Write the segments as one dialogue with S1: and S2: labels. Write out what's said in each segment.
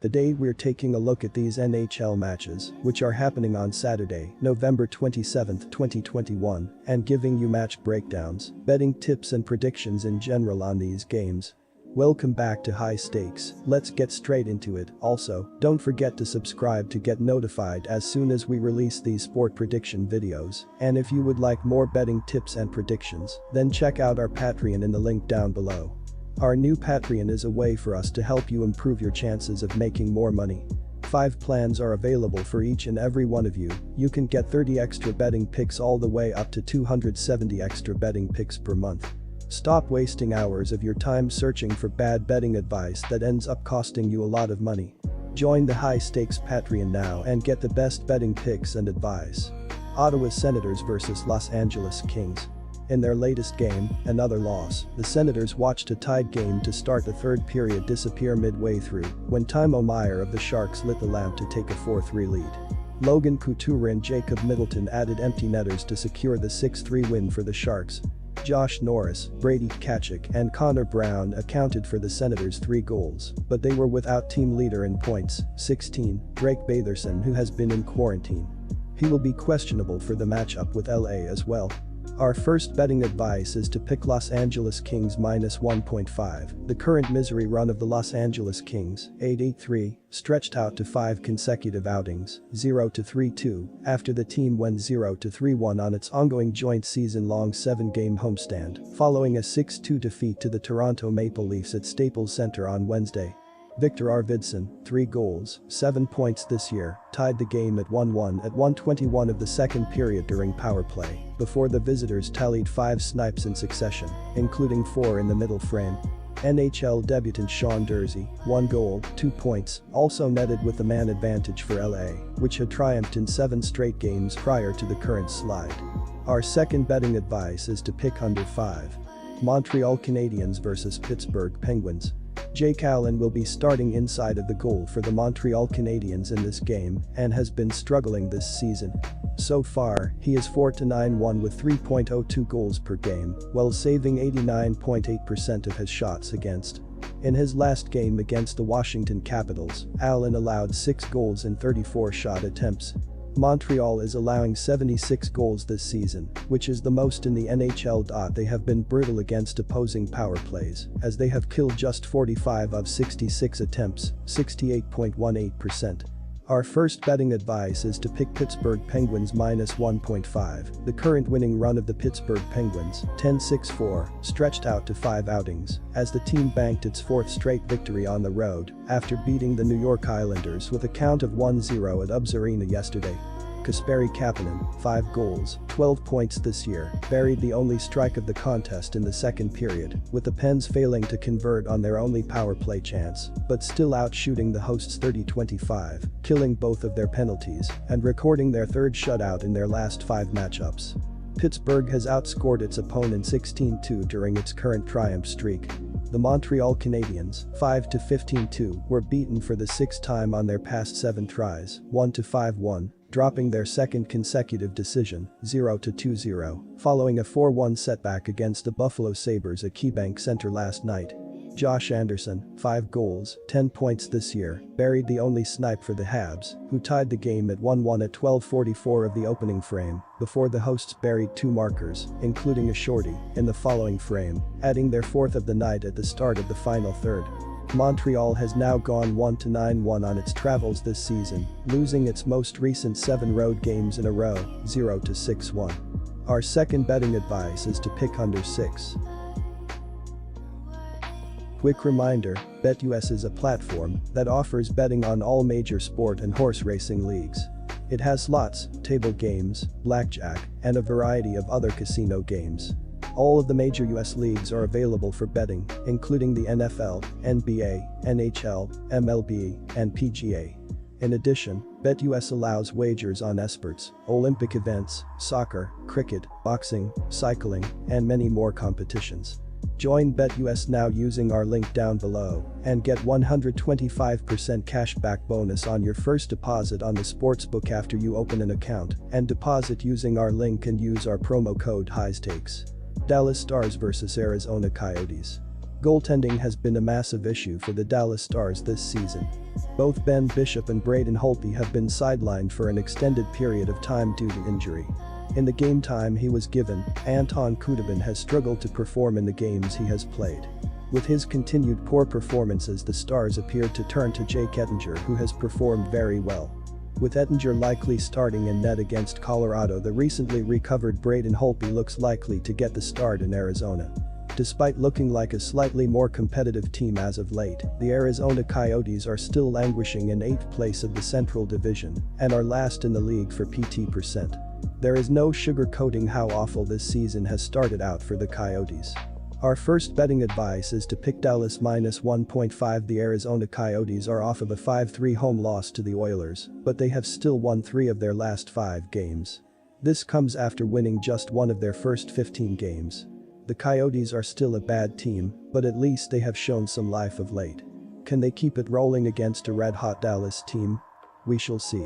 S1: Today we're taking a look at these NHL matches, which are happening on Saturday, November 27, 2021, and giving you match breakdowns, betting tips and predictions in general on these games. Welcome back to High Stakes, let's get straight into it. Also, don't forget to subscribe to get notified as soon as we release these sport prediction videos, and if you would like more betting tips and predictions, then check out our Patreon in the link down below. Our new Patreon is a way for us to help you improve your chances of making more money. 5 plans are available for each and every one of you. You can get 30 extra betting picks all the way up to 270 extra betting picks per month. Stop wasting hours of your time searching for bad betting advice that ends up costing you a lot of money. Join the High Stakes Patreon now and get the best betting picks and advice. Ottawa Senators vs Los Angeles Kings. In their latest game, another loss, the Senators watched a tied game to start the third period disappear midway through when Timo Meier of the Sharks lit the lamp to take a 4-3 lead. Logan Couture and Jacob Middleton added empty netters to secure the 6-3 win for the Sharks. Josh Norris, Brady Tkachuk and Connor Brown accounted for the Senators' 3 goals, but they were without team leader in points, 16, Drake Batherson, who has been in quarantine. He will be questionable for the matchup with LA as well. Our first betting advice is to pick Los Angeles Kings -1.5. The current misery run of the Los Angeles Kings, 8-8-3, stretched out to 5 consecutive outings, 0-3-2, after the team went 0-3-1 on its ongoing joint season-long 7-game homestand, following a 6-2 defeat to the Toronto Maple Leafs at Staples Center on Wednesday. Victor Arvidsson, 3 goals, 7 points this year, tied the game at 1-1 at 1:21 of the second period during power play, before the visitors tallied 5 snipes in succession, including 4 in the middle frame. NHL debutant Sean Durzi, 1 goal, 2 points, also netted with the man advantage for LA, which had triumphed in 7 straight games prior to the current slide. Our second betting advice is to pick under 5. Montreal Canadiens vs Pittsburgh Penguins. Jake Allen will be starting inside of the goal for the Montreal Canadiens in this game and has been struggling this season. So far, he is 4-9-1 with 3.02 goals per game, while saving 89.8% of his shots against. In his last game against the Washington Capitals, Allen allowed 6 goals in 34 shot attempts. Montreal is allowing 76 goals this season, which is the most in the NHL. They have been brutal against opposing power plays, as they have killed just 45 of 66 attempts, 68.18%. Our first betting advice is to pick Pittsburgh Penguins -1.5. The current winning run of the Pittsburgh Penguins, 10-6-4, stretched out to 5 outings, as the team banked its 4th straight victory on the road after beating the New York Islanders with a count of 1-0 at UBS Arena yesterday. Kasperi Kapanen, 5 goals, 12 points this year, buried the only strike of the contest in the second period, with the Pens failing to convert on their only power play chance, but still outshooting the hosts 30-25, killing both of their penalties, and recording their 3rd shutout in their last 5 matchups. Pittsburgh has outscored its opponent 16-2 during its current triumph streak. The Montreal Canadiens, 5-15-2, were beaten for the 6th time on their past 7 tries, 1-5-1, dropping their 2nd consecutive decision, 0-2-0, following a 4-1 setback against the Buffalo Sabres at KeyBank Center last night. Josh Anderson, 5 goals, 10 points this year, buried the only snipe for the Habs, who tied the game at 1-1 at 12:44 of the opening frame, before the hosts buried 2 markers, including a shorty, in the following frame, adding their 4th of the night at the start of the final third. Montreal has now gone 1-9-1 on its travels this season, losing its most recent 7 road games in a row, 0-6-1. Our second betting advice is to pick under 6. Quick reminder, BetUS is a platform that offers betting on all major sport and horse racing leagues. It has slots, table games, blackjack, and a variety of other casino games. All of the major US leagues are available for betting, including the NFL, NBA, NHL, MLB, and PGA. In addition, BetUS allows wagers on esports, Olympic events, soccer, cricket, boxing, cycling, and many more competitions. Join BetUS now using our link down below and get 125% cashback bonus on your first deposit on the sportsbook after you open an account and deposit using our link and use our promo code HIGHSTAKES. Dallas Stars vs Arizona Coyotes. Goaltending has been a massive issue for the Dallas Stars this season. Both Ben Bishop and Braden Holtby have been sidelined for an extended period of time due to injury. In the game time he was given, Anton Khudobin has struggled to perform in the games he has played. With his continued poor performances, the Stars appeared to turn to Jake Ettinger, who has performed very well. With Ettinger likely starting in net against Colorado, the recently recovered Braden Holtby looks likely to get the start in Arizona. Despite looking like a slightly more competitive team as of late, the Arizona Coyotes are still languishing in 8th place of the Central Division and are last in the league for PT%. There is no sugarcoating how awful this season has started out for the Coyotes. Our first betting advice is to pick Dallas minus 1.5. The Arizona Coyotes are off of a 5-3 home loss to the Oilers, but they have still won 3 of their last 5 games. This comes after winning just 1 of their first 15 games. The Coyotes are still a bad team, but at least they have shown some life of late. Can they keep it rolling against a red-hot Dallas team? We shall see.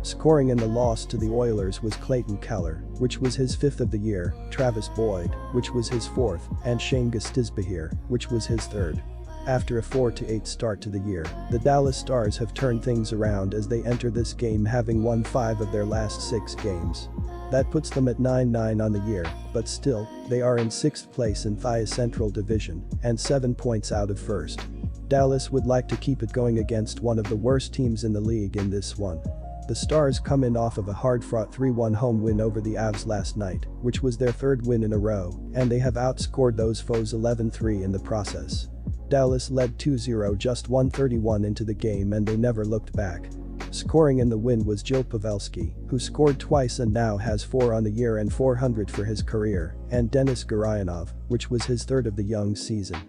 S1: Scoring in the loss to the Oilers was Clayton Keller, which was his 5th of the year, Travis Boyd, which was his 4th, and Shane Gostisbehere, which was his 3rd. After a 4-8 start to the year, the Dallas Stars have turned things around as they enter this game, having won 5 of their last 6 games. That puts them at 9-9 on the year, but still, they are in 6th place in the Central Division and 7 points out of 1st. Dallas would like to keep it going against one of the worst teams in the league in this one. The Stars come in off of a hard-fought 3-1 home win over the Avs last night, which was their 3rd win in a row, and they have outscored those foes 11-3 in the process. Dallas led 2-0 just 1:31 into the game and they never looked back. Scoring in the win was Joe Pavelski, who scored twice and now has 4 on the year and 400 for his career, and Denis Gurianov, which was his 3rd of the young season.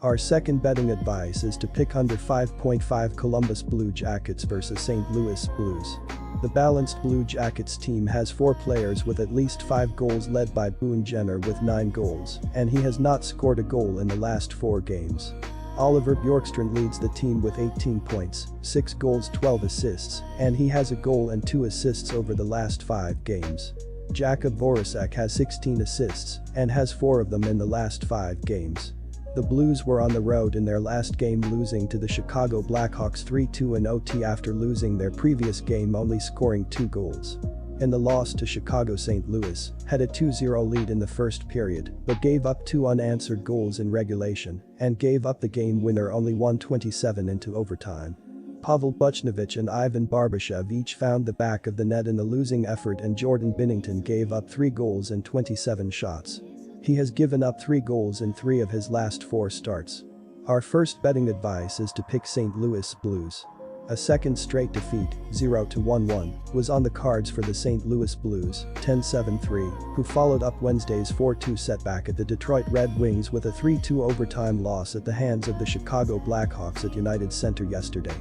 S1: Our second betting advice is to pick under 5.5 Columbus Blue Jackets versus St. Louis Blues. The balanced Blue Jackets team has 4 players with at least 5 goals, led by Boone Jenner with 9 goals, and he has not scored a goal in the last 4 games. Oliver Bjorkstrand leads the team with 18 points, 6 goals, 12 assists, and he has a goal and 2 assists over the last 5 games. Jakub Voracek has 16 assists and has 4 of them in the last 5 games. The Blues were on the road in their last game, losing to the Chicago Blackhawks 3-2 in OT after losing their previous game only scoring 2 goals. In the loss to Chicago, St. Louis had a 2-0 lead in the first period but gave up 2 unanswered goals in regulation and gave up the game winner only 1:27 into overtime. Pavel Buchnevich and Ivan Barbashev each found the back of the net in the losing effort, and Jordan Binnington gave up 3 goals and 27 shots. He has given up 3 goals in 3 of his last 4 starts. Our first betting advice is to pick St. Louis Blues. A second straight defeat, 0-1-1, was on the cards for the St. Louis Blues, 10-7-3, who followed up Wednesday's 4-2 setback at the Detroit Red Wings with a 3-2 overtime loss at the hands of the Chicago Blackhawks at United Center yesterday.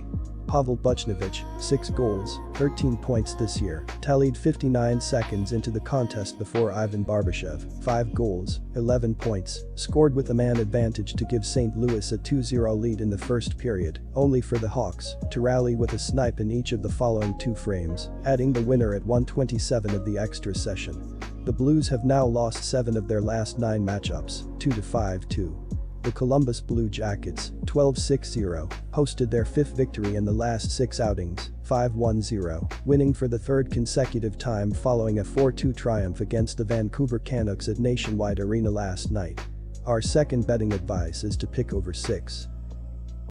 S1: Pavel Buchnevich, 6 goals, 13 points this year, tallied 59 seconds into the contest before Ivan Barbashev, 5 goals, 11 points, scored with a man advantage to give St. Louis a 2-0 lead in the first period, only for the Hawks to rally with a snipe in each of the following 2 frames, adding the winner at 1:27 of the extra session. The Blues have now lost 7 of their last 9 matchups, 2-5-2. The Columbus Blue Jackets, 12-6-0, hosted their 5th victory in the last 6 outings, 5-1-0, winning for the 3rd consecutive time following a 4-2 triumph against the Vancouver Canucks at Nationwide Arena last night. Our second betting advice is to pick over 6.